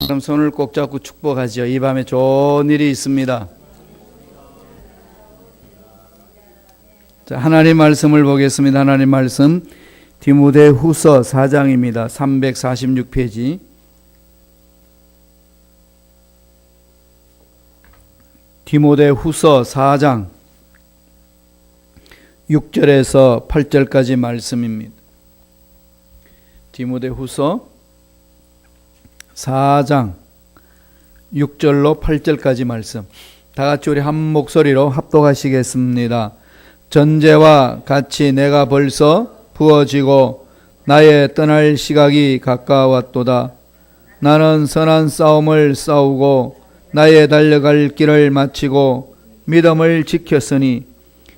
그럼 손을 꼭 잡고 축복하죠. 이 밤에 좋은 일이 있습니다. 자, 하나님 말씀을 보겠습니다. 하나님 말씀 디모데후서 4장입니다. 346페이지. 디모데후서 4장 6절에서 8절까지 말씀입니다. 디모데후서 4장 6절로 8절까지 말씀. 다 같이 우리 한 목소리로 합독하시겠습니다. 전제와 같이 내가 벌써 부어지고 나의 떠날 시각이 가까웠도다. 나는 선한 싸움을 싸우고 나의 달려갈 길을 마치고 믿음을 지켰으니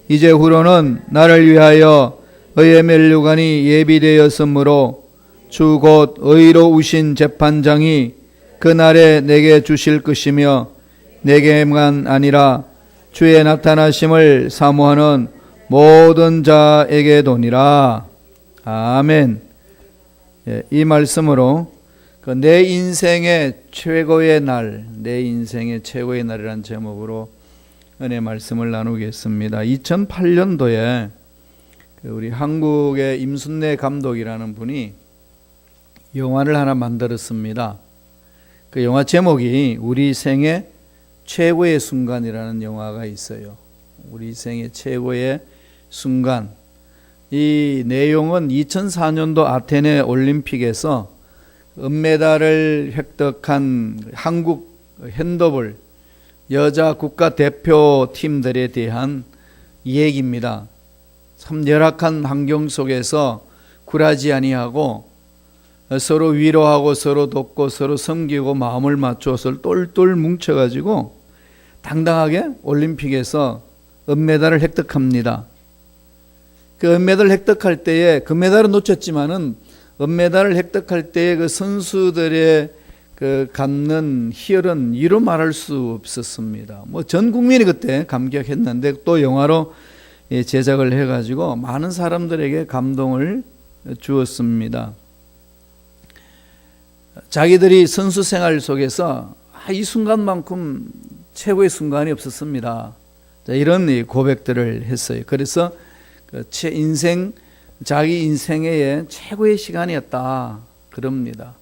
이제 후로는 나를 위하여 의의 면류관이 예비되었으므로 주 곧 의로우신 재판장이 그날에 내게 주실 것이며 내게만 아니라 주의 나타나심을 사모하는 모든 자에게도니라. 아멘. 이 말씀으로 내 인생의 최고의 날, 내 인생의 최고의 날이라는 제목으로 은혜 말씀을 나누겠습니다. 2008년도에 우리 한국의 임순례 감독이라는 분이 영화를 하나 만들었습니다. 그 영화 제목이 우리 생의 최고의 순간이라는 영화가 있어요. 우리 생의 최고의 순간. 이 내용은 2004년도 아테네 올림픽에서 은메달을 획득한 한국 핸드볼 여자 국가대표팀들에 대한 얘기입니다. 참 열악한 환경 속에서 굴하지 아니하고 서로 위로하고 서로 돕고 서로 섬기고 마음을 맞춰서 똘똘 뭉쳐가지고 당당하게 올림픽에서 은메달을 획득합니다. 그 은메달을 획득할 때에 금메달은 놓쳤지만은 은메달을 획득할 때에 그 선수들의 그 갖는 희열은 이루 말할 수 없었습니다. 뭐 전 국민이 그때 감격했는데 또 영화로 제작을 해가지고 많은 사람들에게 감동을 주었습니다. 자기들이 선수 생활 속에서 이 순간만큼 최고의 순간이 없었습니다. 이런 고백들을 했어요. 그래서 자기 인생의 최고의 시간이었다 그럽니다.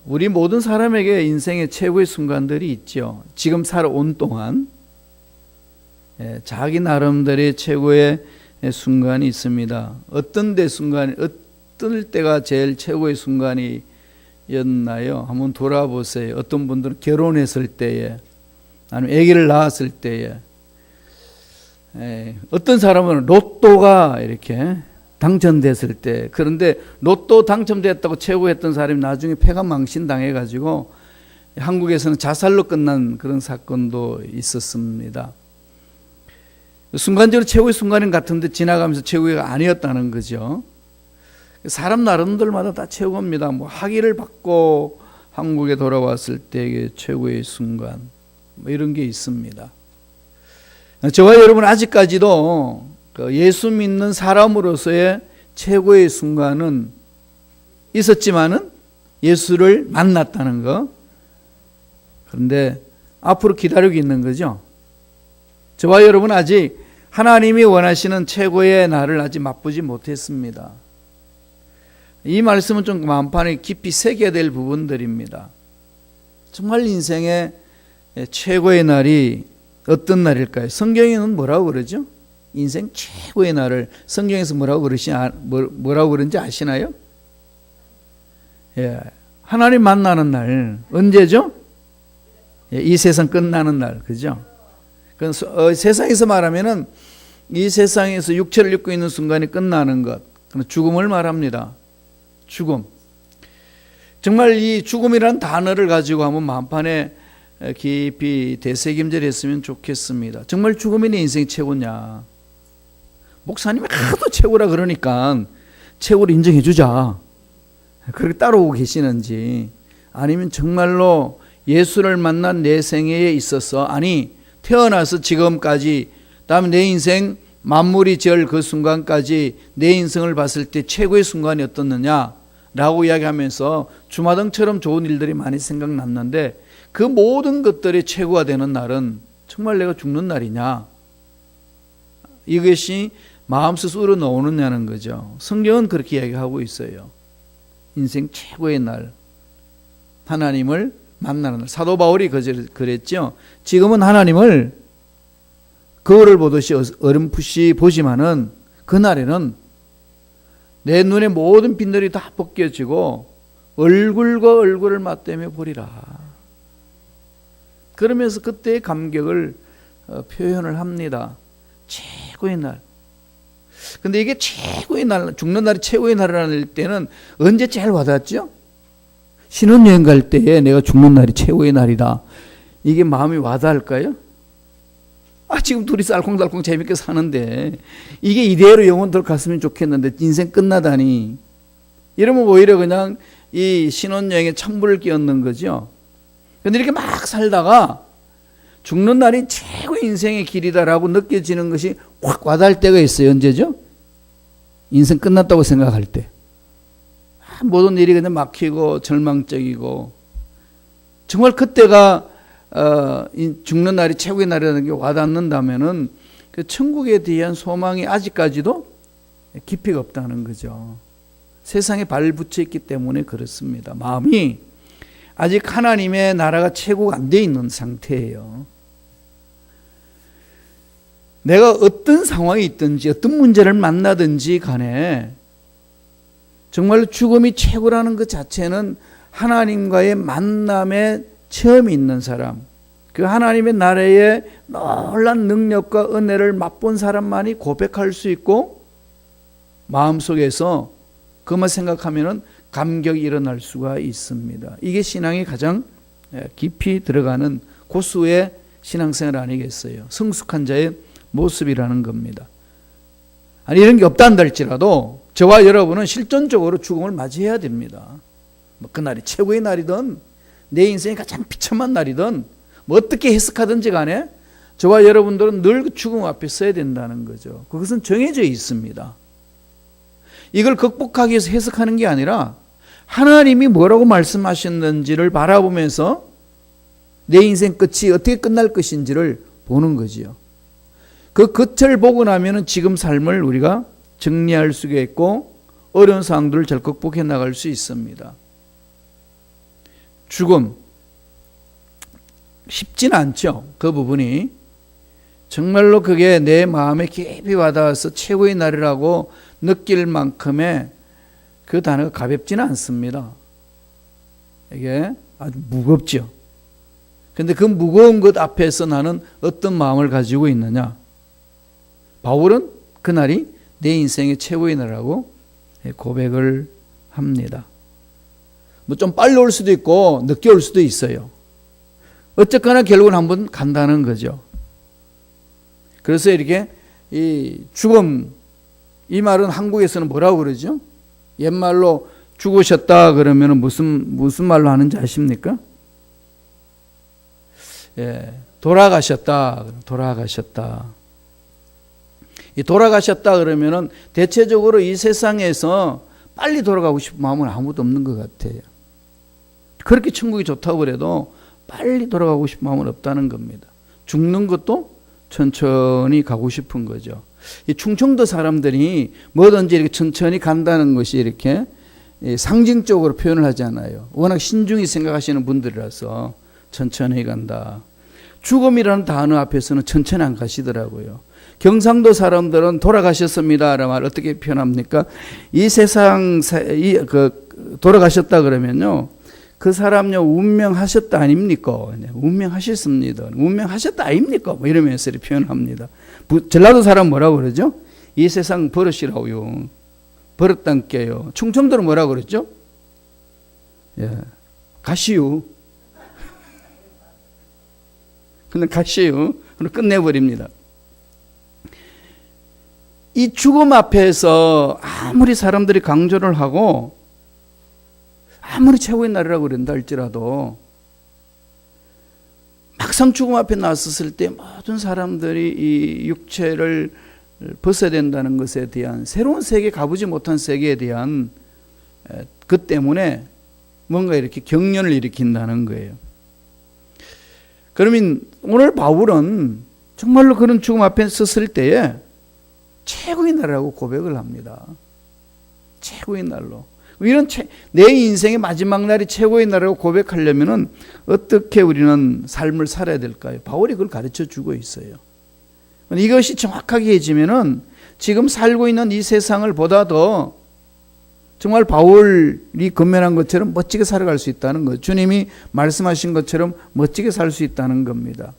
우리 모든 사람에게 인생의 최고의 순간들이 있죠. 지금 살아온 동안 자기 나름대로의 최고의 순간이 있습니다. 어떤 때가 제일 최고의 순간이었나요? 한번 돌아보세요. 어떤 분들은 결혼했을 때에, 아니면 아기를 낳았을 때에, 어떤 사람은 로또가 이렇게 당첨됐을 때. 그런데 로또 당첨됐다고 최고했던 사람이 나중에 폐가 망신당해가지고 한국에서는 자살로 끝난 그런 사건도 있었습니다. 순간적으로 최고의 순간인 같은데 지나가면서 최고가 아니었다는 거죠. 사람 나름들마다 다 최고입니다. 뭐 학위를 받고 한국에 돌아왔을 때의 최고의 순간, 뭐 이런 게 있습니다. 저와 여러분 아직까지도 예수 믿는 사람으로서의 최고의 순간은 있었지만은 예수를 만났다는 거. 그런데 앞으로 기다리고 있는 거죠. 저와 여러분 아직 하나님이 원하시는 최고의 날을 아직 맛보지 못했습니다. 이 말씀은 좀 마음판에 깊이 새겨야 될 부분들입니다. 정말 인생의 최고의 날이 어떤 날일까요? 성경에는 뭐라고 그러죠? 인생 최고의 날을 성경에서 뭐라고 그런지 아시나요? 하나님 만나는 날. 언제죠? 이 세상 끝나는 날. 그죠? 세상에서 말하면은 이 세상에서 육체를 입고 있는 순간이 끝나는 것. 죽음을 말합니다. 죽음. 정말 이 죽음이라는 단어를 가지고 한번 마음판에 깊이 되새김질했으면 좋겠습니다. 정말 죽음이 내 인생이 최고냐? 목사님이 하도 최고라 그러니까 최고를 인정해 주자. 그렇게 따라오고 계시는지, 아니면 정말로 예수를 만난 내 생애에 있어서, 아니 태어나서 지금까지, 다음에 내 인생 만물이 지을 그 순간까지 내 인생을 봤을 때 최고의 순간이 어떻느냐? 라고 이야기하면서 주마등처럼 좋은 일들이 많이 생각났는데 그 모든 것들이 최고가 되는 날은 정말 내가 죽는 날이냐? 이것이 마음속에서 우러나오느냐는 거죠. 성경은 그렇게 이야기하고 있어요. 인생 최고의 날, 하나님을 만나는 날. 사도 바울이 그랬죠. 지금은 하나님을 거울을 보듯이 어렴풋이 보지만은 그날에는 내 눈에 모든 빛들이 다 벗겨지고 얼굴과 얼굴을 맞대며 보리라. 그러면서 그때의 감격을 표현을 합니다. 최고의 날. 근데 이게 최고의 날, 죽는 날이 최고의 날이라는 때는 언제 제일 와닿았죠? 신혼여행 갈 때에 내가 죽는 날이 최고의 날이다. 이게 마음이 와닿을까요? 지금 둘이 알콩달콩 재밌게 사는데 이게 이대로 영원토록 갔으면 좋겠는데 인생 끝나다니. 이러면 오히려 그냥 이 신혼여행에 찬물을 끼얹는 거죠. 근데 이렇게 막 살다가 죽는 날이 최고의 인생의 길이다라고 느껴지는 것이 확 와닿을 때가 있어요. 언제죠? 인생 끝났다고 생각할 때. 모든 일이 그냥 막히고 절망적이고 정말 그때가 죽는 날이 최고의 날이라는 게 와닿는다면은 그 천국에 대한 소망이 아직까지도 깊이가 없다는 거죠. 세상에 발붙여 있기 때문에 그렇습니다. 마음이 아직 하나님의 나라가 최고가 안 돼 있는 상태예요. 내가 어떤 상황이 있든지 어떤 문제를 만나든지 간에 정말 죽음이 최고라는 것 자체는 하나님과의 만남에 체험이 있는 사람, 그 하나님의 나라의 놀란 능력과 은혜를 맛본 사람만이 고백할 수 있고 마음속에서 그것만 생각하면 감격이 일어날 수가 있습니다. 이게 신앙이 가장 깊이 들어가는 고수의 신앙생활 아니겠어요? 성숙한 자의 모습이라는 겁니다. 아니 이런 게 없다는 할지라도 저와 여러분은 실존적으로 죽음을 맞이해야 됩니다. 그날이 최고의 날이든 내 인생이 가장 비참한 날이든 어떻게 해석하든지 간에 저와 여러분들은 늘 죽음 앞에 서야 된다는 거죠. 그것은 정해져 있습니다. 이걸 극복하기 위해서 해석하는 게 아니라 하나님이 뭐라고 말씀하셨는지를 바라보면서 내 인생 끝이 어떻게 끝날 것인지를 보는 거지요. 그 끝을 보고 나면은 지금 삶을 우리가 정리할 수가 있고 어려운 상황들을 잘 극복해 나갈 수 있습니다. 죽음 쉽지는 않죠. 그 부분이 정말로 그게 내 마음에 깊이 와닿아서 최고의 날이라고 느낄 만큼의 그 단어가 가볍지는 않습니다. 이게 아주 무겁죠. 그런데 그 무거운 것 앞에서 나는 어떤 마음을 가지고 있느냐. 바울은 그날이 내 인생의 최고의 날이라고 고백을 합니다. 뭐 좀 빨리 올 수도 있고 늦게 올 수도 있어요. 어쨌거나 결국은 한번 간다는 거죠. 그래서 이렇게 이 죽음, 이 말은 한국에서는 뭐라고 그러죠? 옛말로 죽으셨다 그러면 무슨 말로 하는지 아십니까? 돌아가셨다. 이 돌아가셨다 그러면은 대체적으로 이 세상에서 빨리 돌아가고 싶은 마음은 아무도 없는 것 같아요. 그렇게 천국이 좋다고 그래도 빨리 돌아가고 싶은 마음은 없다는 겁니다. 죽는 것도 천천히 가고 싶은 거죠. 이 충청도 사람들이 뭐든지 이렇게 천천히 간다는 것이 이렇게 상징적으로 표현을 하잖아요. 워낙 신중히 생각하시는 분들이라서 천천히 간다. 죽음이라는 단어 앞에서는 천천히 안 가시더라고요. 경상도 사람들은 돌아가셨습니다라는 말 어떻게 표현합니까? 이 세상 돌아가셨다 그러면요, 그 사람요 운명하셨다 아닙니까? 운명하셨습니다. 운명하셨다 아닙니까? 뭐 이러면서 이렇게 표현합니다. 전라도 사람 뭐라고 그러죠? 이 세상 버릇이라고요. 버릇단께요. 충청도는 뭐라고 그랬죠? 가시유. 그냥 가시유. 끝내버립니다. 이 죽음 앞에서 아무리 사람들이 강조를 하고 아무리 최고의 날이라고 그런다 할지라도 막상 죽음 앞에 나섰을 때 모든 사람들이 이 육체를 벗어야 된다는 것에 대한 새로운 세계, 가보지 못한 세계에 대한 그 때문에 뭔가 이렇게 경련을 일으킨다는 거예요. 그러면 오늘 바울은 정말로 그런 죽음 앞에 섰을 때에 최고의 날이라고 고백을 합니다. 최고의 날로. 이런 내 인생의 마지막 날이 최고의 날이라고 고백하려면은 어떻게 우리는 삶을 살아야 될까요? 바울이 그걸 가르쳐 주고 있어요. 이것이 정확하게 해지면은 지금 살고 있는 이 세상을 보다 더 정말 바울이 건면한 것처럼 멋지게 살아갈 수 있다는 것. 주님이 말씀하신 것처럼 멋지게 살 수 있다는 겁니다.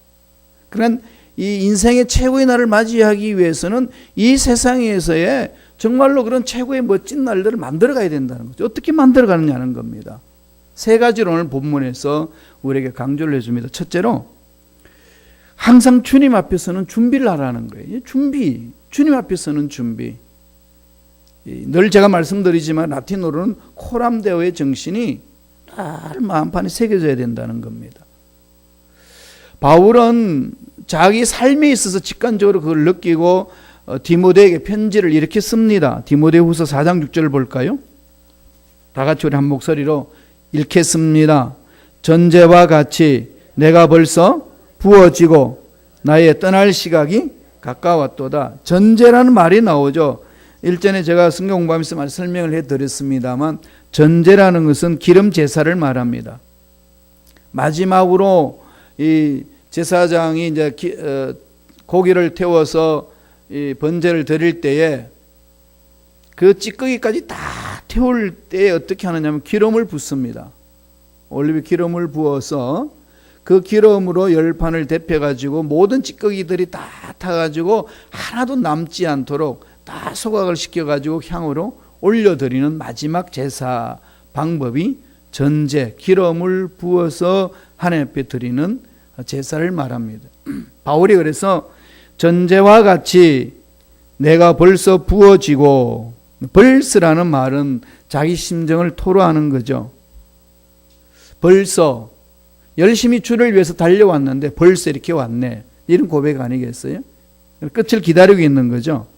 그러니까 이 인생의 최고의 날을 맞이하기 위해서는 이 세상에서의 정말로 그런 최고의 멋진 날들을 만들어 가야 된다는 거죠. 어떻게 만들어 가느냐는 겁니다. 세 가지로 오늘 본문에서 우리에게 강조를 해줍니다. 첫째로 항상 주님 앞에서는 준비를 하라는 거예요. 준비. 주님 앞에서는 준비. 늘 제가 말씀드리지만 라틴어로는 코람데오의 정신이 늘 마음판에 새겨져야 된다는 겁니다. 바울은 자기 삶에 있어서 직관적으로 그걸 느끼고 디모데에게 편지를 이렇게 씁니다. 디모데후서 4장 6절을 볼까요? 다 같이 우리 한 목소리로 읽겠습니다. 전제와 같이 내가 벌써 부어지고 나의 떠날 시각이 가까웠도다. 전제라는 말이 나오죠. 일전에 제가 성경 공부하면서 설명을 해드렸습니다만 전제라는 것은 기름 제사를 말합니다. 마지막으로 이 제사장이 이제 고기를 태워서 이 번제를 드릴 때에 그 찌꺼기까지 다 태울 때에 어떻게 하느냐면 기름을 붓습니다. 올리브 기름을 부어서 그 기름으로 열판을 데펴가지고 모든 찌꺼기들이 다 타가지고 하나도 남지 않도록 다 소각을 시켜가지고 향으로 올려드리는 마지막 제사 방법이 전제, 기름을 부어서 하나님 앞에 드리는 제사를 말합니다. 바울이 그래서 전제와 같이 내가 벌써 부어지고, 벌써라는 말은 자기 심정을 토로하는 거죠. 벌써 열심히 주를 위해서 달려왔는데 벌써 이렇게 왔네, 이런 고백 아니겠어요? 끝을 기다리고 있는 거죠.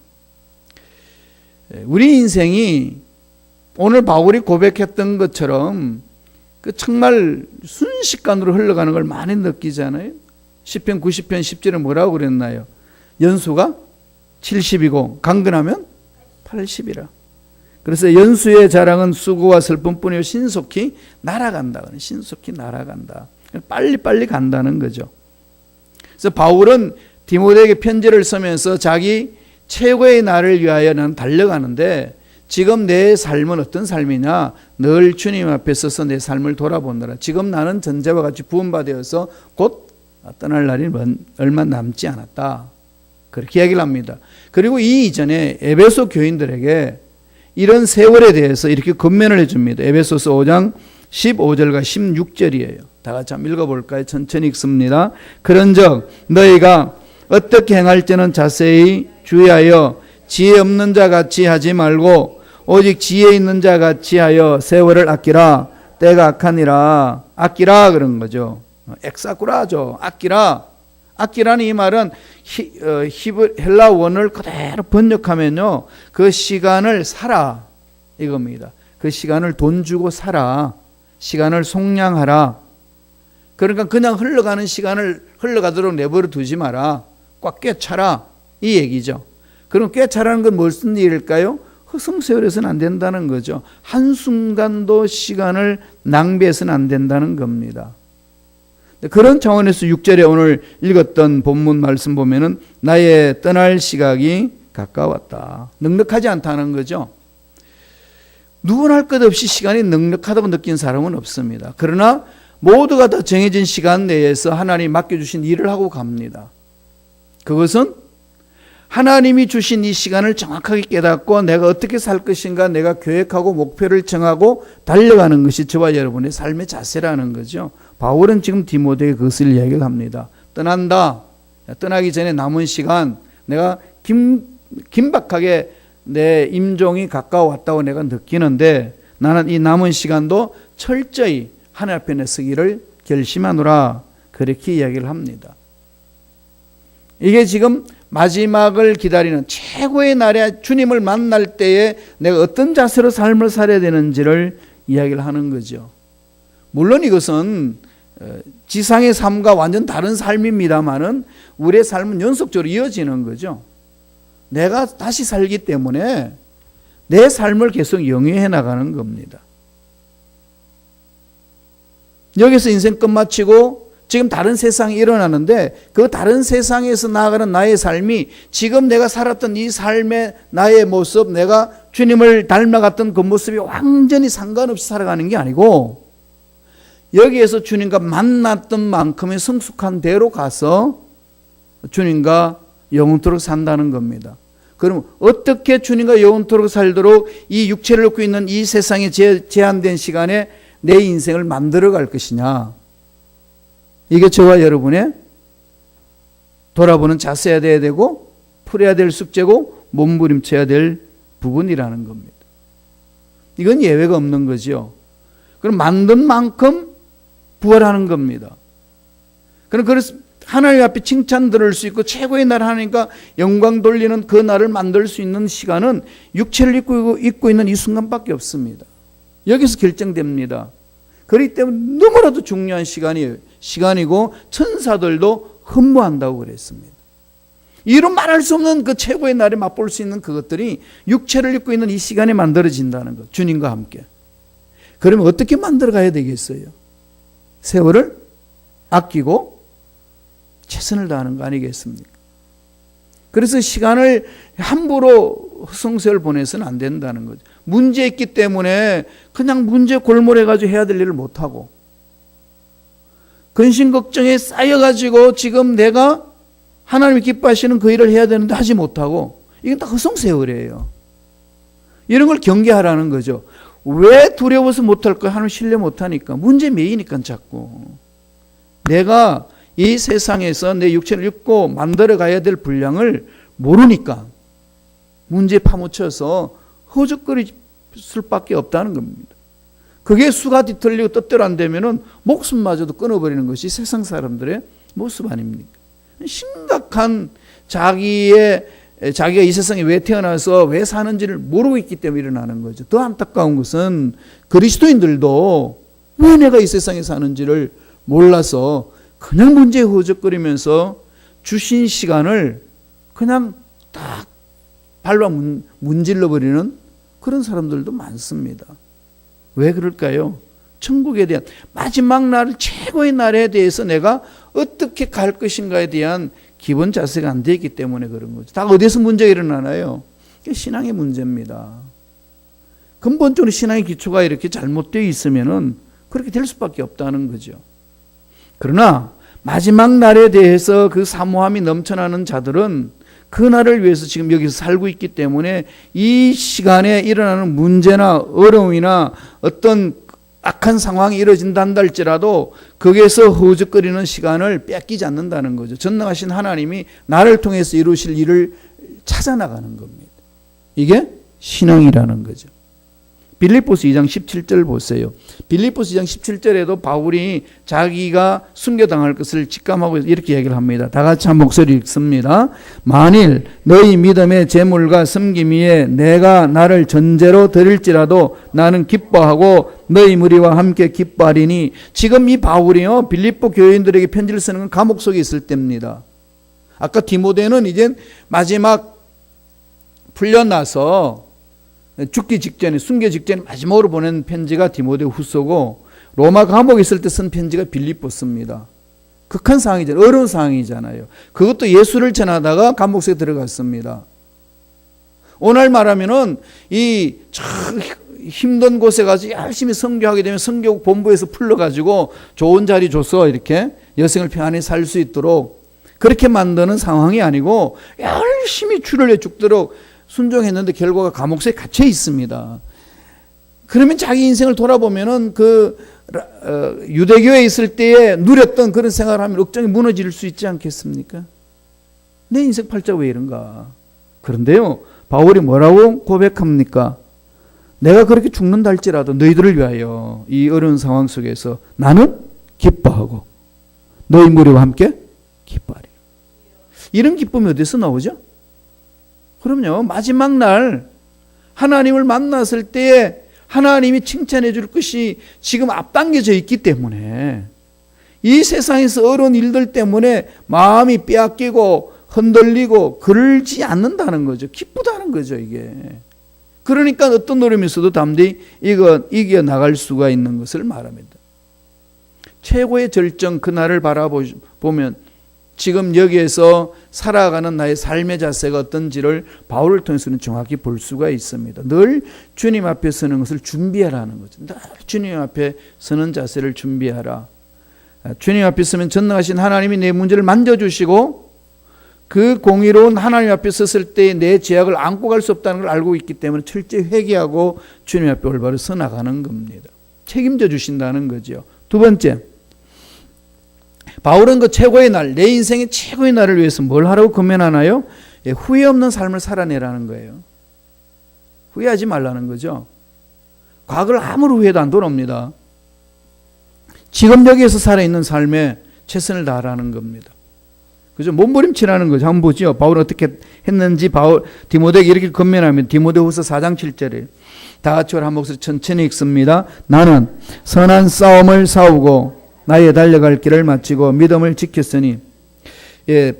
우리 인생이 오늘 바울이 고백했던 것처럼 그 정말 순식간으로 흘러가는 걸 많이 느끼잖아요. 시편 90편 10절에 뭐라고 그랬나요? 연수가 70이고 강건하면 80이라. 그래서 연수의 자랑은 수고와 슬픔뿐이요 신속히 날아간다. 신속히 날아간다. 빨리빨리 간다는 거죠. 그래서 바울은 디모데에게 편지를 쓰면서 자기 최고의 날을 위하여 나는 달려가는데 지금 내 삶은 어떤 삶이냐? 늘 주님 앞에 서서 내 삶을 돌아본다라. 지금 나는 전제와 같이 부음받아서 곧 떠날 날이 얼마 남지 않았다. 그렇게 이야기를 합니다. 그리고 이 이전에 에베소 교인들에게 이런 세월에 대해서 이렇게 권면을 해줍니다. 에베소서 5장 15절과 16절이에요. 다 같이 한번 읽어볼까요? 천천히 읽습니다. 그런즉 너희가 어떻게 행할지는 자세히 주의하여 지혜 없는 자 같이 하지 말고 오직 지혜 있는 자 같이 하여 세월을 아끼라. 때가 악하니라. 아끼라 그런 거죠. 엑사쿠라죠. 아끼라. 아끼라는 이 말은 헬라 원어를 그대로 번역하면요, 그 시간을 사라 이겁니다. 그 시간을 돈 주고 사라. 시간을 속량하라. 그러니까 그냥 흘러가는 시간을 흘러가도록 내버려 두지 마라. 꽉 꿰차라 이 얘기죠. 그럼 꿰차라는 건 무슨 일일까요? 허송세월해서는 안 된다는 거죠. 한순간도 시간을 낭비해서는 안 된다는 겁니다. 그런 차원에서 6절에 오늘 읽었던 본문 말씀 보면은 나의 떠날 시각이 가까웠다. 넉넉하지 않다는 거죠. 누구나 할 것 없이 시간이 넉넉하다고 느낀 사람은 없습니다. 그러나 모두가 다 정해진 시간 내에서 하나님이 맡겨주신 일을 하고 갑니다. 그것은 하나님이 주신 이 시간을 정확하게 깨닫고 내가 어떻게 살 것인가 내가 계획하고 목표를 정하고 달려가는 것이 저와 여러분의 삶의 자세라는 거죠. 바울은 지금 디모데에게 그것을 이야기를 합니다. 떠난다. 떠나기 전에 남은 시간 내가 긴박하게 내 임종이 가까워왔다고 내가 느끼는데 나는 이 남은 시간도 철저히 하늘 앞에 내서기를 결심하노라. 그렇게 이야기를 합니다. 이게 지금 마지막을 기다리는 최고의 날에 주님을 만날 때에 내가 어떤 자세로 삶을 살아야 되는지를 이야기를 하는 거죠. 물론 이것은 지상의 삶과 완전 다른 삶입니다만은 우리의 삶은 연속적으로 이어지는 거죠. 내가 다시 살기 때문에 내 삶을 계속 영위해 나가는 겁니다. 여기서 인생 끝마치고 지금 다른 세상이 일어나는데 그 다른 세상에서 나아가는 나의 삶이 지금 내가 살았던 이 삶의 나의 모습, 내가 주님을 닮아갔던 그 모습이 완전히 상관없이 살아가는 게 아니고 여기에서 주님과 만났던 만큼의 성숙한 대로 가서 주님과 영원토록 산다는 겁니다. 그럼 어떻게 주님과 영원토록 살도록 이 육체를 갖고 있는 이 세상에 제한된 시간에 내 인생을 만들어 갈 것이냐. 이게 저와 여러분의 돌아보는 자세야 돼야 되고 풀어야 될 숙제고 몸부림쳐야 될 부분이라는 겁니다. 이건 예외가 없는 거죠. 그럼 만든 만큼 부활하는 겁니다. 그래서 하나님 앞에 칭찬 들을 수 있고 최고의 날 하니까 영광 돌리는 그 날을 만들 수 있는 시간은 육체를 입고 있는 이 순간밖에 없습니다. 여기서 결정됩니다. 그렇기 때문에 너무나도 중요한 시간이고 천사들도 흠모한다고 그랬습니다. 이로 말할 수 없는 그 최고의 날에 맛볼 수 있는 그것들이 육체를 입고 있는 이 시간에 만들어진다는 것. 주님과 함께. 그러면 어떻게 만들어 가야 되겠어요? 세월을 아끼고 최선을 다하는 거 아니겠습니까? 그래서 시간을 함부로 허송세월 보내서는 안 된다는 거죠. 문제 있기 때문에 그냥 문제 골몰해가지고 해야 될 일을 못하고 근심 걱정에 쌓여가지고 지금 내가 하나님이 기뻐하시는 그 일을 해야 되는데 하지 못하고 이건 다 허송세월이에요. 이런 걸 경계하라는 거죠. 왜 두려워서 못할 거야? 하나님 신뢰 못하니까. 문제 매이니까 자꾸. 내가 이 세상에서 내 육체를 입고 만들어 가야 될 분량을 모르니까 문제에 파묻혀서 허죽거릴 수밖에 없다는 겁니다. 그게 수가 뒤틀리고 뜻대로 안 되면은 목숨마저도 끊어버리는 것이 세상 사람들의 모습 아닙니까? 심각한 자기가 이 세상에 왜 태어나서 왜 사는지를 모르고 있기 때문에 일어나는 거죠. 더 안타까운 것은 그리스도인들도 왜 내가 이 세상에 사는지를 몰라서 그냥 문제에 허적거리면서 주신 시간을 그냥 딱 밟아 문질러버리는 그런 사람들도 많습니다. 왜 그럴까요? 천국에 대한 마지막 날, 최고의 날에 대해서 내가 어떻게 갈 것인가에 대한 기본 자세가 안 되어 있기 때문에 그런 거죠. 다 어디서 문제가 일어나나요? 신앙의 문제입니다. 근본적으로 신앙의 기초가 이렇게 잘못되어 있으면은 그렇게 될 수밖에 없다는 거죠. 그러나 마지막 날에 대해서 그 사모함이 넘쳐나는 자들은 그 날을 위해서 지금 여기서 살고 있기 때문에 이 시간에 일어나는 문제나 어려움이나 어떤 악한 상황이 이루어진다 할지라도 거기에서 허우적거리는 시간을 뺏기지 않는다는 거죠. 전능하신 하나님이 나를 통해서 이루실 일을 찾아나가는 겁니다. 이게 신앙이라는 거죠. 빌립보서 2장 17절 보세요. 빌립보서 2장 17절에도 바울이 자기가 순교당할 것을 직감하고 이렇게 얘기를 합니다. 다 같이 한 목소리 읽습니다. 만일 너희 믿음의 재물과 섬김 위에 내가 나를 전제로 드릴지라도 나는 기뻐하고 너희 무리와 함께 기뻐하리니. 지금 이 바울이요 빌립보 교인들에게 편지를 쓰는 건 감옥 속에 있을 때입니다. 아까 디모데는 이제 마지막 풀려나서 죽기 직전에 순교 직전에 마지막으로 보낸 편지가 디모데 후서고 로마 감옥에 있을 때 쓴 편지가 빌립보서입니다. 극한 상황이잖아요. 어려운 상황이잖아요. 그것도 예수를 전하다가 감옥 속에 들어갔습니다. 오늘 말하면은 이 힘든 곳에 가서 열심히 선교하게 되면 선교국 본부에서 풀러가지고 좋은 자리 줘서 이렇게 여생을 평안히 살 수 있도록 그렇게 만드는 상황이 아니고 열심히 줄을 내 죽도록 순종했는데 결과가 감옥 속에 갇혀 있습니다. 그러면 자기 인생을 돌아보면은 유대교에 있을 때에 누렸던 그런 생활을 하면 억장이 무너질 수 있지 않겠습니까? 내 인생 팔자가 왜 이런가? 그런데요, 바울이 뭐라고 고백합니까? 내가 그렇게 죽는다 할지라도 너희들을 위하여 이 어려운 상황 속에서 나는 기뻐하고 너희 무리와 함께 기뻐하리. 이런 기쁨이 어디서 나오죠? 그럼요, 마지막 날 하나님을 만났을 때에 하나님이 칭찬해 줄 것이 지금 앞당겨져 있기 때문에 이 세상에서 어려운 일들 때문에 마음이 빼앗기고 흔들리고 그러지 않는다는 거죠. 기쁘다는 거죠, 이게. 그러니까 어떤 노름이 있어도 담대히 이겨 나갈 수가 있는 것을 말합니다. 최고의 절정 그날을 바라보면 지금 여기에서 살아가는 나의 삶의 자세가 어떤지를 바울을 통해서는 정확히 볼 수가 있습니다. 늘 주님 앞에 서는 것을 준비하라는 거죠. 늘 주님 앞에 서는 자세를 준비하라. 주님 앞에 서면 전능하신 하나님이 내 문제를 만져주시고 그 공의로운 하나님 앞에 섰을 때 내 죄악을 안고 갈 수 없다는 걸 알고 있기 때문에 철저히 회개하고 주님 앞에 올바로 서 나가는 겁니다. 책임져 주신다는 거죠. 두 번째, 바울은 그 최고의 날, 내 인생의 최고의 날을 위해서 뭘 하라고 권면하나요? 후회 없는 삶을 살아내라는 거예요. 후회하지 말라는 거죠. 과거를 아무리 후회도 안 돌아옵니다. 지금 여기에서 살아있는 삶에 최선을 다하라는 겁니다. 그죠? 몸부림치라는 거죠. 한번 보죠. 바울은 어떻게 했는지 디모데에게 이렇게 권면하면 디모데후서 4장 7절에 다 같이 한 목소리 천천히 읽습니다. 나는 선한 싸움을 싸우고 나의 달려갈 길을 마치고 믿음을 지켰으니,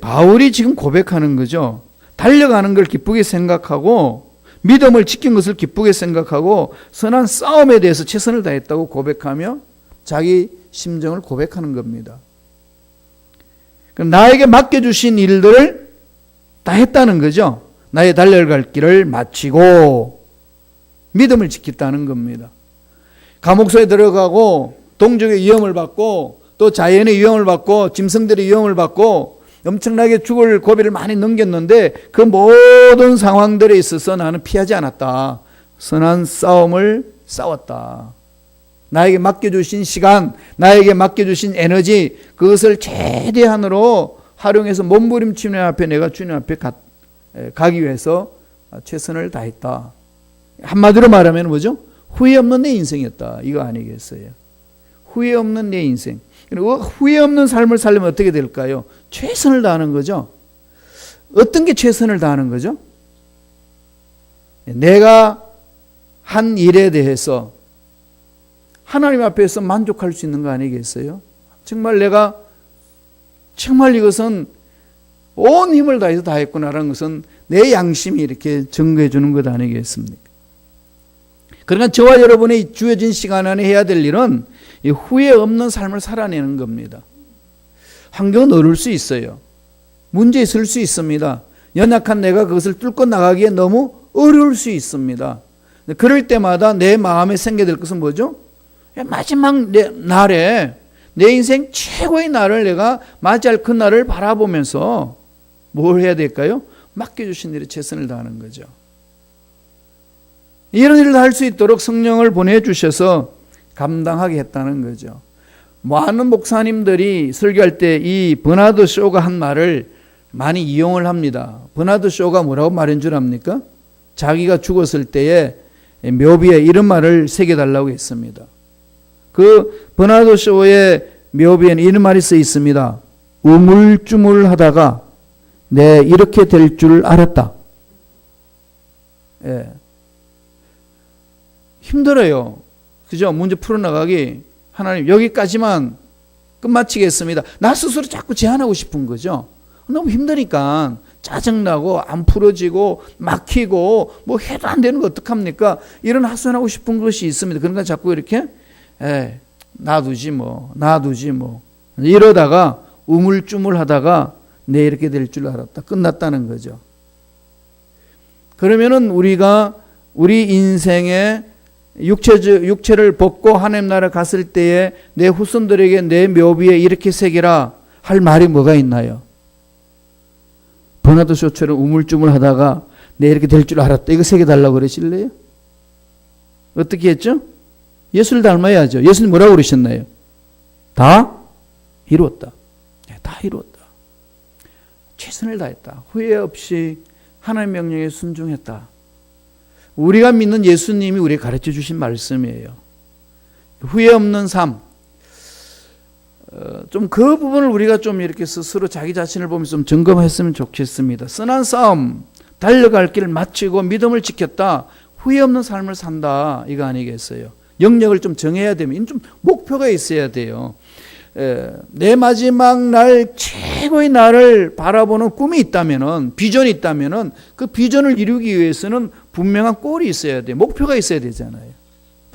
바울이 지금 고백하는 거죠. 달려가는 걸 기쁘게 생각하고 믿음을 지킨 것을 기쁘게 생각하고 선한 싸움에 대해서 최선을 다했다고 고백하며 자기 심정을 고백하는 겁니다. 나에게 맡겨주신 일들을 다 했다는 거죠. 나의 달려갈 길을 마치고 믿음을 지켰다는 겁니다. 감옥소에 들어가고 동족의 위험을 받고 또 자연의 위험을 받고 짐승들의 위험을 받고 엄청나게 죽을 고비를 많이 넘겼는데 그 모든 상황들에 있어서 나는 피하지 않았다. 선한 싸움을 싸웠다. 나에게 맡겨주신 시간, 나에게 맡겨주신 에너지, 그것을 최대한으로 활용해서 몸부림치는 앞에 내가 주님 앞에 가기 위해서 최선을 다했다. 한마디로 말하면 뭐죠? 후회 없는 내 인생이었다. 이거 아니겠어요? 후회 없는 내 인생. 후회 없는 삶을 살려면 어떻게 될까요? 최선을 다하는 거죠. 어떤 게 최선을 다하는 거죠? 내가 한 일에 대해서 하나님 앞에서 만족할 수 있는 거 아니겠어요? 정말 내가 정말 이것은 온 힘을 다해서 다 했구나라는 것은 내 양심이 이렇게 증거해 주는 것 아니겠습니까? 그러니까 저와 여러분이 주어진 시간 안에 해야 될 일은 이 후회 없는 삶을 살아내는 겁니다. 환경은 어려울 수 있어요. 문제 있을 수 있습니다. 연약한 내가 그것을 뚫고 나가기에 너무 어려울 수 있습니다. 그럴 때마다 내 마음에 생겨될 것은 뭐죠? 마지막 날에 내 인생 최고의 날을 내가 맞이할 그 날을 바라보면서 뭘 해야 될까요? 맡겨주신 일에 최선을 다하는 거죠. 이런 일을 할 수 있도록 성령을 보내주셔서 감당하게 했다는 거죠. 많은 목사님들이 설교할 때 이 버나드 쇼가 한 말을 많이 이용을 합니다. 버나드 쇼가 뭐라고 말한 줄 압니까? 자기가 죽었을 때에 묘비에 이런 말을 새겨달라고 했습니다. 그 버나드 쇼의 묘비에는 이런 말이 써 있습니다. 우물쭈물하다가 내 이렇게 될 줄 알았다. 예. 힘들어요. 그죠? 문제 풀어나가기. 하나님 여기까지만 끝마치겠습니다. 나 스스로 자꾸 제한하고 싶은 거죠. 너무 힘드니까 짜증나고 안 풀어지고 막히고 뭐 해도 안 되는 거 어떡합니까? 이런 하소연하고 싶은 것이 있습니다. 그러니까 자꾸 이렇게 놔두지 뭐 이러다가 우물쭈물하다가 내 이렇게 될 줄 알았다. 끝났다는 거죠. 그러면은 우리가 우리 인생의 육체를 벗고 하나님 나라 갔을 때에 내 후손들에게 내 묘비에 이렇게 새기라 할 말이 뭐가 있나요? 버나드 쇼처럼 우물쭈물하다가 내 이렇게 될 줄 알았다. 이거 새겨달라고 그러실래요? 어떻게 했죠? 예수를 닮아야죠. 예수님 뭐라고 그러셨나요? 다 이루었다. 다 이루었다. 최선을 다했다. 후회 없이 하나님의 명령에 순종했다. 우리가 믿는 예수님이 우리에게 가르쳐 주신 말씀이에요. 후회 없는 삶. 좀 그 부분을 우리가 좀 이렇게 스스로 자기 자신을 보면서 좀 점검했으면 좋겠습니다. 선한 싸움, 달려갈 길을 마치고 믿음을 지켰다. 후회 없는 삶을 산다 이거 아니겠어요? 영역을 좀 정해야 되면 좀 목표가 있어야 돼요. 내 마지막 날 최고의 날을 바라보는 꿈이 있다면은, 비전이 있다면은 그 비전을 이루기 위해서는 분명한 골이 있어야 돼요. 목표가 있어야 되잖아요.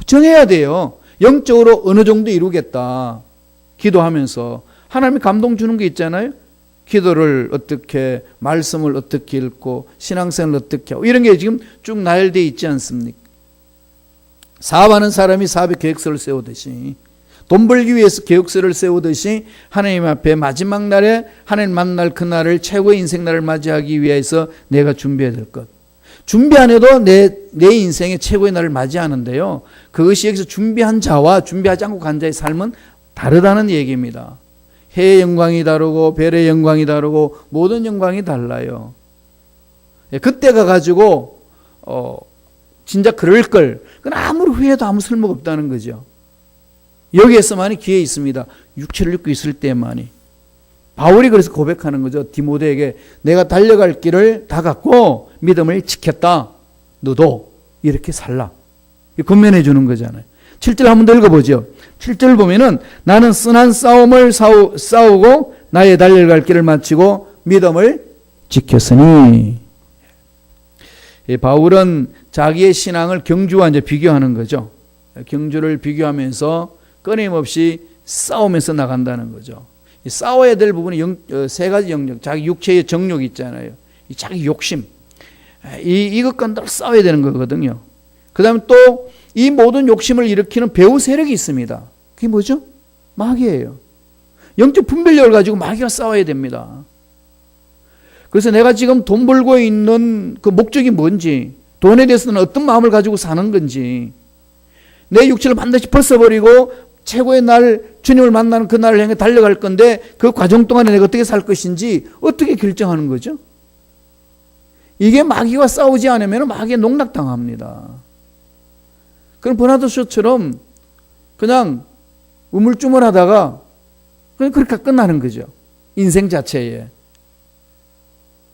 정해야 돼요. 영적으로 어느 정도 이루겠다. 기도하면서 하나님이 감동 주는 게 있잖아요. 기도를 어떻게, 말씀을 어떻게 읽고, 신앙생활을 어떻게 하고, 이런 게 지금 쭉 나열되어 있지 않습니까? 사업하는 사람이 사업의 계획서를 세우듯이, 돈 벌기 위해서 계획서를 세우듯이 하나님 앞에 마지막 날에 하나님 만날 그날을, 최고의 인생 날을 맞이하기 위해서 내가 준비해야 될 것. 준비 안 해도 내 인생의 최고의 날을 맞이하는데요, 그것이 여기서 준비한 자와 준비하지 않고 간 자의 삶은 다르다는 얘기입니다. 해의 영광이 다르고 별의 영광이 다르고 모든 영광이 달라요. 그때 가가지고 진짜 그럴 걸, 그건 아무리 후회해도 아무 쓸모가 없다는 거죠. 여기에서만이 기회 있습니다. 육체를 입고 있을 때만이. 바울이 그래서 고백하는 거죠. 디모데에게 내가 달려갈 길을 다 갖고 믿음을 지켰다. 너도 이렇게 살라. 권면해 주는 거잖아요. 7절 한번 더 읽어보죠. 7절 보면은 나는 선한 싸움을 싸우고 나의 달려갈 길을 마치고 믿음을 지켰으니. 바울은 자기의 신앙을 경주와 이제 비교하는 거죠. 경주를 비교하면서 끊임없이 싸우면서 나간다는 거죠. 싸워야 될 부분이 세 가지 영역, 자기 육체의 정욕이 있잖아요. 자기 욕심, 이것과 늘 싸워야 되는 거거든요. 그 다음에 또 이 모든 욕심을 일으키는 배후 세력이 있습니다. 그게 뭐죠? 마귀예요. 영적 분별력을 가지고 마귀와 싸워야 됩니다. 그래서 내가 지금 돈 벌고 있는 그 목적이 뭔지, 돈에 대해서는 어떤 마음을 가지고 사는 건지, 내 육체를 반드시 벗어버리고 최고의 날, 주님을 만나는 그 날을 향해 달려갈 건데 그 과정 동안에 내가 어떻게 살 것인지 어떻게 결정하는 거죠? 이게 마귀와 싸우지 않으면 마귀에 농락당합니다. 그럼 버나드쇼처럼 그냥 우물쭈물하다가 그냥 그렇게 끝나는 거죠. 인생 자체에.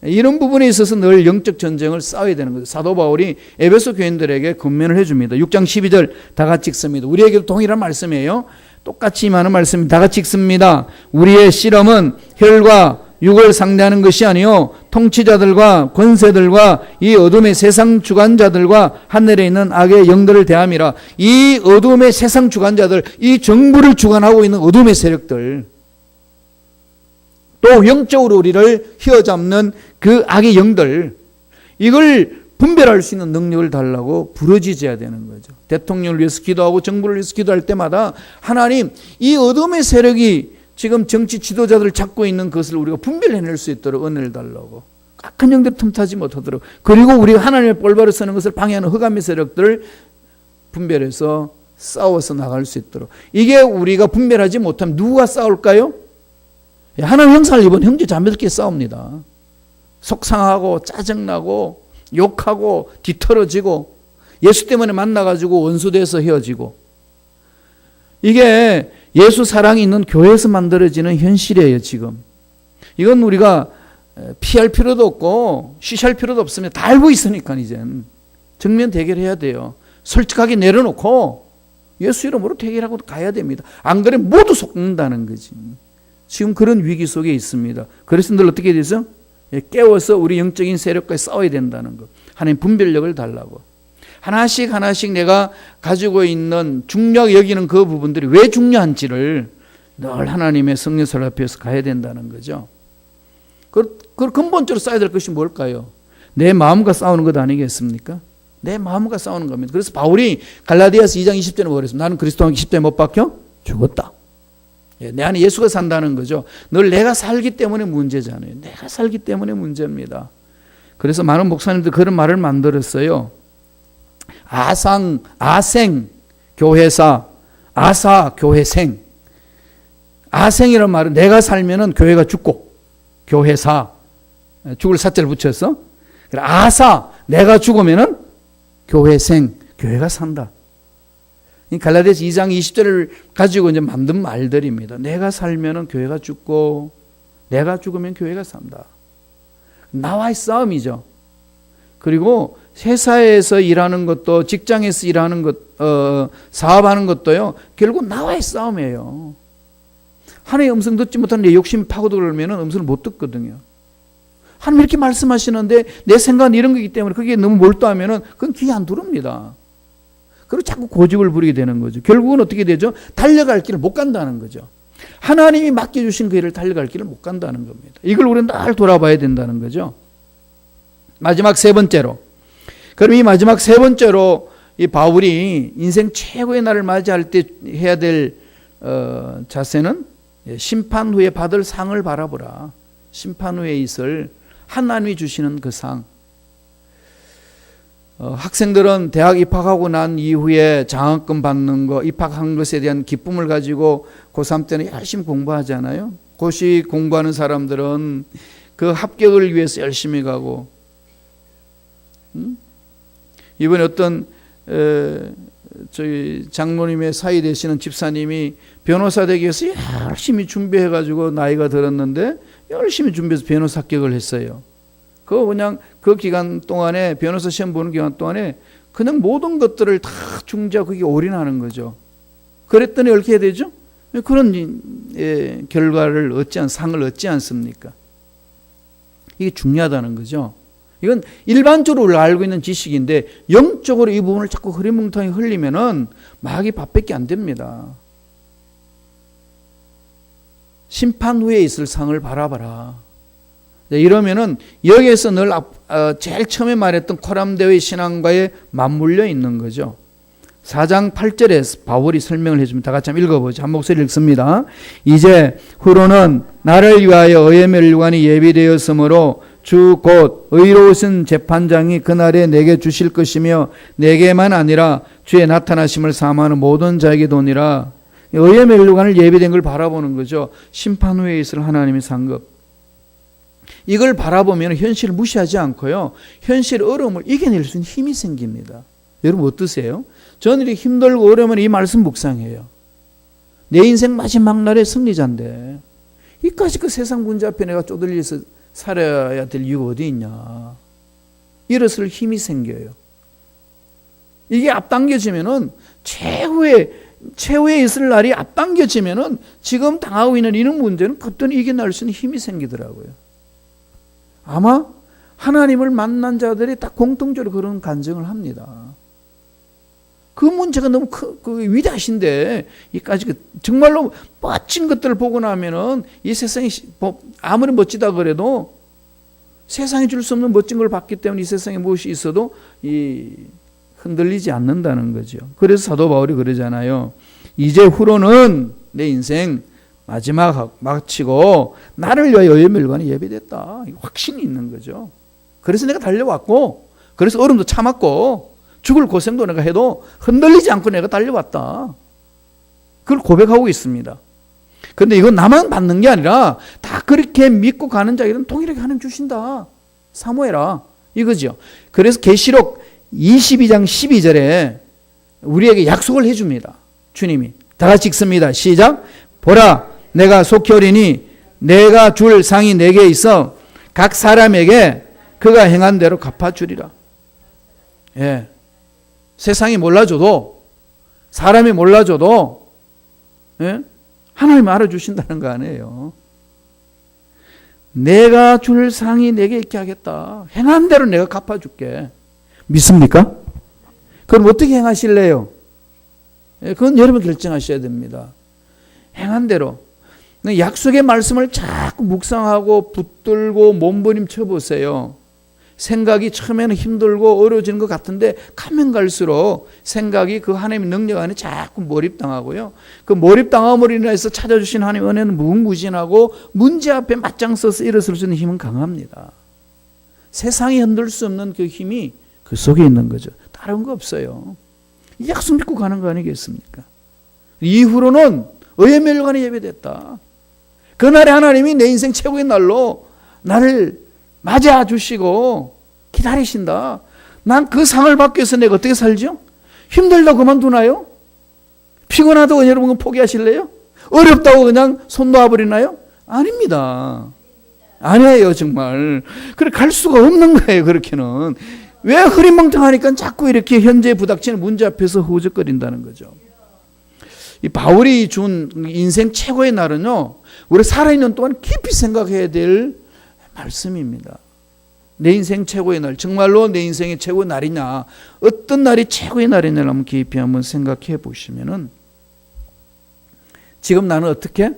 이런 부분에 있어서 늘 영적 전쟁을 싸워야 되는 거죠. 사도 바울이 에베소 교인들에게 권면을 해줍니다. 6장 12절 다 같이 읽습니다. 우리에게도 동일한 말씀이에요. 똑같이 많은 말씀 다 같이 읽습니다. 우리의 씨름은 혈과 육을 상대하는 것이 아니요 통치자들과 권세들과 이 어둠의 세상 주관자들과 하늘에 있는 악의 영들을 대함이라. 이 어둠의 세상 주관자들, 이 정부를 주관하고 있는 어둠의 세력들, 또 영적으로 우리를 휘어잡는 그 악의 영들, 이걸 분별할 수 있는 능력을 달라고 부르짖어야 되는 거죠. 대통령을 위해서 기도하고 정부를 위해서 기도할 때마다 하나님, 이 어둠의 세력이 지금 정치 지도자들을 잡고 있는 것을 우리가 분별해낼 수 있도록 은혜를 달라고, 악한 영들 틈타지 못하도록, 그리고 우리가 하나님의 볼바로 서는 것을 방해하는 흑암의 세력들을 분별해서 싸워서 나갈 수 있도록. 이게 우리가 분별하지 못하면 누가 싸울까요? 하나님 형상을 입은 형제 자매들끼리 싸웁니다. 속상하고 짜증나고 욕하고 뒤떨어지고 예수 때문에 만나가지고 원수돼서 헤어지고, 이게 예수 사랑이 있는 교회에서 만들어지는 현실이에요. 지금 이건 우리가 피할 필요도 없고 쉬쉬할 필요도 없습니다. 다 알고 있으니까 이젠 정면 대결해야 돼요. 솔직하게 내려놓고 예수 이름으로 대결하고 가야 됩니다. 안 그러면 모두 속는다는 거지. 지금 그런 위기 속에 있습니다. 그래서 늘 어떻게 되죠? 깨워서 우리 영적인 세력과 싸워야 된다는 것. 하나님 분별력을 달라고. 하나씩 하나씩 내가 가지고 있는 중요하게 여기는 그 부분들이 왜 중요한지를 늘 하나님의 성령설 앞에서 가야 된다는 거죠. 그 근본적으로 싸워야 될 것이 뭘까요? 내 마음과 싸우는 것 아니겠습니까? 내 마음과 싸우는 겁니다. 그래서 바울이 갈라디아서 2장 20절에 뭐라 했습니까? 나는 그리스도와 함께 십자가에 못 박혀 죽었다. 내 안에 예수가 산다는 거죠. 늘 내가 살기 때문에 문제잖아요. 내가 살기 때문에 문제입니다. 그래서 많은 목사님들 그런 말을 만들었어요. 아생 교회사, 아사 교회생. 아생이란 말은 내가 살면은 교회가 죽고, 교회사 죽을 사자를 붙여서, 아사 내가 죽으면은 교회생, 교회가 산다. 이 갈라디아서 2장 20절을 가지고 이제 만든 말들입니다. 내가 살면은 교회가 죽고, 내가 죽으면 교회가 산다. 나와의 싸움이죠. 그리고 회사에서 일하는 것도, 직장에서 일하는 것, 사업하는 것도요, 결국 나와의 싸움이에요. 하나님의 음성 듣지 못하는 내 욕심이 파고들면 음성을 못 듣거든요. 하나님 이렇게 말씀하시는데 내 생각은 이런 거기 때문에 그게 너무 몰두하면 그건 귀에 안 들어옵니다. 그리고 자꾸 고집을 부리게 되는 거죠. 결국은 어떻게 되죠? 달려갈 길을 못 간다는 거죠. 하나님이 맡겨주신 그 일을 달려갈 길을 못 간다는 겁니다. 이걸 우리는 늘 돌아봐야 된다는 거죠. 마지막 세 번째로, 그럼 이 마지막 세 번째로 이 바울이 인생 최고의 날을 맞이할 때 해야 될 자세는 심판 후에 받을 상을 바라보라. 심판 후에 있을 하나님이 주시는 그 상. 학생들은 대학 입학하고 난 이후에 장학금 받는 거, 입학한 것에 대한 기쁨을 가지고 고3 때는 열심히 공부하잖아요. 고시 공부하는 사람들은 그 합격을 위해서 열심히 가고, 이번에 어떤 저희 장로님의 사이 되시는 집사님이 변호사 되기 위해서 열심히 준비해가지고 나이가 들었는데 열심히 준비해서 변호사 합격을 했어요. 그냥 그 기간 동안에, 변호사 시험 보는 기간 동안에 그냥 모든 것들을 다 중지하고 그게 올인하는 거죠. 그랬더니 어떻게 해야 되죠? 그런 결과를 상을 얻지 않습니까? 이게 중요하다는 거죠. 이건 일반적으로 우리가 알고 있는 지식인데 영적으로 이 부분을 자꾸 흐리멍텅이 흘리면은 마귀 밥밖에 안 됩니다. 심판 후에 있을 상을 바라봐라. 이러면은 여기에서 늘 제일 처음에 말했던 코람데오의 신앙과에 맞물려 있는 거죠. 4장 8절에 바울이 설명을 해줍니다. 다 같이 한번 읽어보죠. 한 목소리 읽습니다. 이제 후로는 나를 위하여 의의 멸류관이 예비되었으므로 주 곧 의로우신 재판장이 그날에 내게 주실 것이며 내게만 아니라 주의 나타나심을 사모하는 모든 자에게 도니라. 의의 멸류관을 예비된 걸 바라보는 거죠. 심판 후에 있을 하나님의 상급. 이걸 바라보면 현실을 무시하지 않고요, 현실 어려움을 이겨낼 수 있는 힘이 생깁니다. 여러분 어떠세요? 저는 이렇게 힘들고 어려우면 이 말씀 묵상해요. 내 인생 마지막 날의 승리자인데 이까지 그 세상 문제 앞에 내가 쪼들려서 살아야 될 이유가 어디 있냐. 일어설 힘이 생겨요. 이게 앞당겨지면은 최후에 있을 날이 앞당겨지면은 지금 당하고 있는 이런 문제는 그때는 이겨낼 수 있는 힘이 생기더라고요. 아마 하나님을 만난 자들이 딱 공통적으로 그런 간증을 합니다. 그 문제가 너무 위대하신데 이까지 정말로 멋진 것들을 보고 나면은 이 세상이 아무리 멋지다 그래도 세상이 줄 수 없는 멋진 걸 봤기 때문에 이 세상에 무엇이 있어도 흔들리지 않는다는 거죠. 그래서 사도 바울이 그러잖아요. 이제 후로는 내 인생 마지막 마치고 나를 위하여 의의 멸관이 예비됐다. 확신이 있는 거죠. 그래서 내가 달려왔고, 그래서 어려움도 참았고, 죽을 고생도 내가 해도 흔들리지 않고 내가 달려왔다. 그걸 고백하고 있습니다. 그런데 이건 나만 받는 게 아니라 다 그렇게 믿고 가는 자에게는 동일하게 하나님 주신다. 사모해라. 이거죠. 그래서 계시록 22장 12절에 우리에게 약속을 해줍니다. 주님이. 다 같이 읽습니다. 시작. 보라, 내가 속히 오리니 내가 줄 상이 내게 있어 각 사람에게 그가 행한 대로 갚아주리라. 예. 세상이 몰라줘도, 사람이 몰라줘도, 예? 하나님이 알아주신다는 거 아니에요. 내가 줄 상이 내게 있게 하겠다. 행한 대로 내가 갚아줄게. 믿습니까? 그럼 어떻게 행하실래요? 예, 그건 여러분 결정하셔야 됩니다. 행한 대로. 약속의 말씀을 자꾸 묵상하고 붙들고 몸부림쳐 보세요. 생각이 처음에는 힘들고 어려워지는 것 같은데 가면 갈수록 생각이 그 하나님의 능력 안에 자꾸 몰입당하고요. 그 몰입당함으로 인해서 찾아주신 하나님의 은혜는 무궁무진하고 문제 앞에 맞짱 서서 일어설 수 있는 힘은 강합니다. 세상이 흔들 수 없는 그 힘이 그 속에 있는 거죠. 다른 거 없어요. 약속 믿고 가는 거 아니겠습니까? 이후로는 의의 멸관이 예배됐다. 그날에 하나님이 내 인생 최고의 날로 나를 맞아 주시고 기다리신다. 난 그 상을 받기 위해서 내가 어떻게 살죠? 힘들다고 그만두나요? 피곤하다고 여러분 포기하실래요? 어렵다고 그냥 손 놓아버리나요? 아닙니다. 아니에요, 정말. 그래 갈 수가 없는 거예요, 그렇게는. 왜 흐리멍텅하니까 자꾸 이렇게 현재 부닥치는 문제 앞에서 허우적거린다는 거죠. 이 바울이 준 인생 최고의 날은요, 우리 살아있는 동안 깊이 생각해야 될 말씀입니다. 내 인생 최고의 날, 정말로 내 인생의 최고의 날이냐, 어떤 날이 최고의 날이냐를 한번 깊이 한번 생각해 보시면은, 지금 나는 어떻게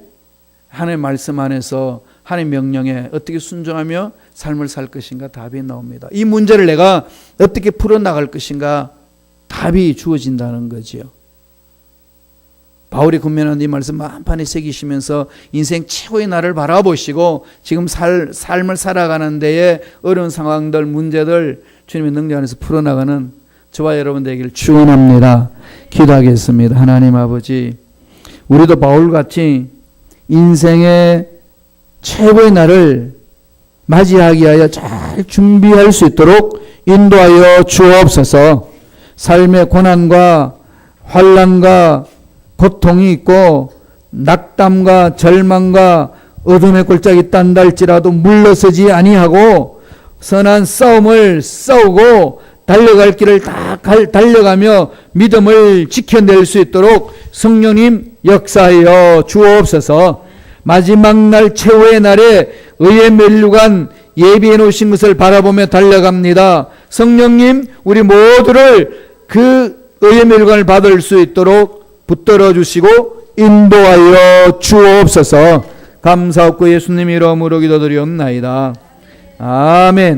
하나님의 말씀 안에서 하나님의 명령에 어떻게 순종하며 삶을 살 것인가 답이 나옵니다. 이 문제를 내가 어떻게 풀어나갈 것인가 답이 주어진다는 거지요. 바울이 권면한 이 말씀 한판에 새기시면서 인생 최고의 날을 바라보시고 지금 삶을 살아가는 데에 어려운 상황들, 문제들 주님의 능력 안에서 풀어나가는 저와 여러분 되기를 축원합니다. 기도하겠습니다. 하나님 아버지, 우리도 바울같이 인생의 최고의 날을 맞이하기 위하여 잘 준비할 수 있도록 인도하여 주옵소서. 삶의 고난과 환난과 고통이 있고 낙담과 절망과 어둠의 골짜기 있단다 할지라도 물러서지 아니하고 선한 싸움을 싸우고 달려갈 길을 다 달려가며 믿음을 지켜낼 수 있도록 성령님 역사하여 주옵소서. 마지막 날 최후의 날에 의의 면류관 예비해 놓으신 것을 바라보며 달려갑니다. 성령님, 우리 모두를 그 의의 면류관을 받을 수 있도록 붙들어 주시고 인도하여 주옵소서. 감사하고 예수님 이름으로 기도드리옵나이다. 아멘.